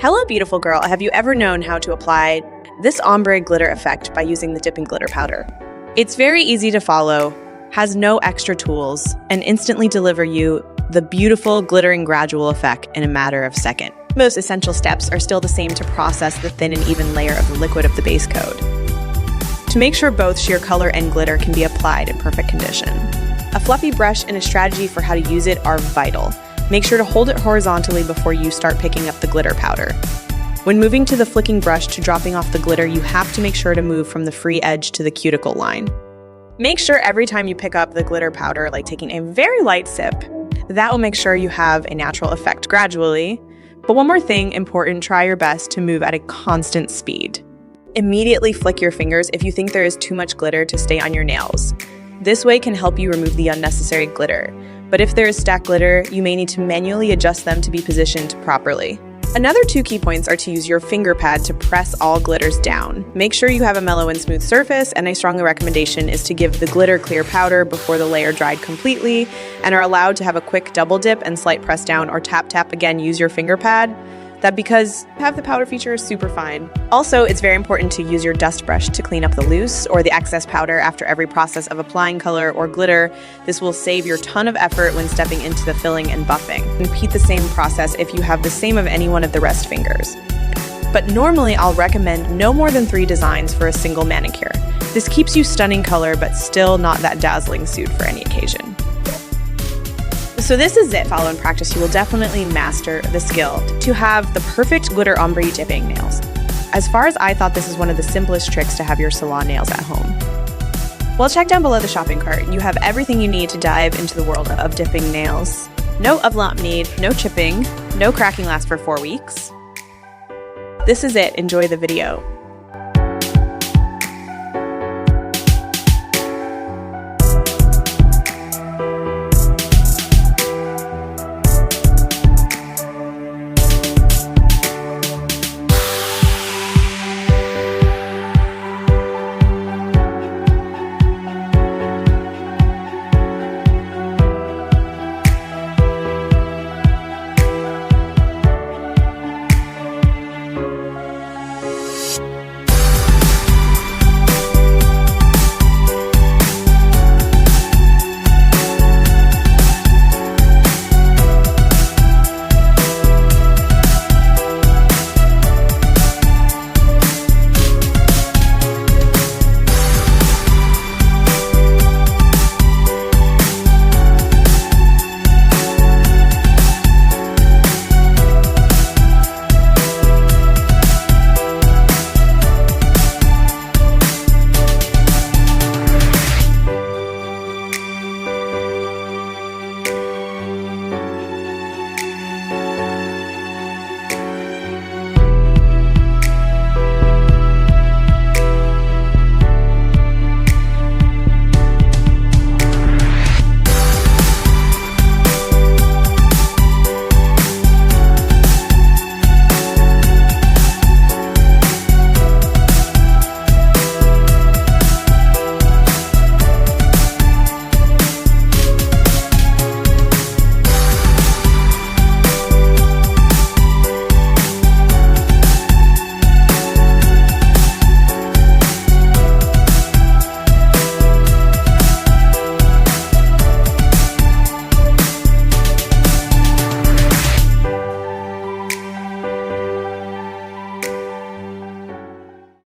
Hello, beautiful girl. Have you ever known how to apply this ombre glitter effect by using the dipping glitter powder? It's very easy to follow, has no extra tools, and instantly deliver you the beautiful glittering gradual effect in a matter of seconds. Most essential steps are still the same to process the thin and even layer of the liquid of the base coat, to make sure both sheer color and glitter can be applied in perfect condition. A fluffy brush and a strategy for how to use it are vital. Make sure to hold it horizontally before you start picking up the glitter powder. When moving to the flicking brush to dropping off the glitter, you have to make sure to move from the free edge to the cuticle line. Make sure every time you pick up the glitter powder, like taking a very light sip, that will make sure you have a natural effect gradually. But one more thing important, try your best to move at a constant speed. Immediately flick your fingers if you think there is too much glitter to stay on your nails. This way can help you remove the unnecessary glitter. But if there is stacked glitter, you may need to manually adjust them to be positioned properly. Another 2 key points are to use your finger pad to press all glitters down. Make sure you have a mellow and smooth surface, and a strong recommendation is to give the glitter clear powder before the layer dried completely, and are allowed to have a quick double dip and slight press down or tap tap again, use your finger pad. That because have the powder feature is super fine. Also, it's very important to use your dust brush to clean up the loose or the excess powder after every process of applying color or glitter. This will save your ton of effort when stepping into the filling and buffing. Repeat the same process if you have the same of any one of the rest fingers. But normally I'll recommend no more than 3 designs for a single manicure. This keeps you stunning color but still not that dazzling suit for any occasion. So this is it. Follow and practice. You will definitely master the skill to have the perfect glitter ombre dipping nails. As far as I thought, this is one of the simplest tricks to have your salon nails at home. Well, check down below the shopping cart. You have everything you need to dive into the world of dipping nails. No overlap need, no chipping, no cracking lasts for 4 weeks. This is it. Enjoy the video.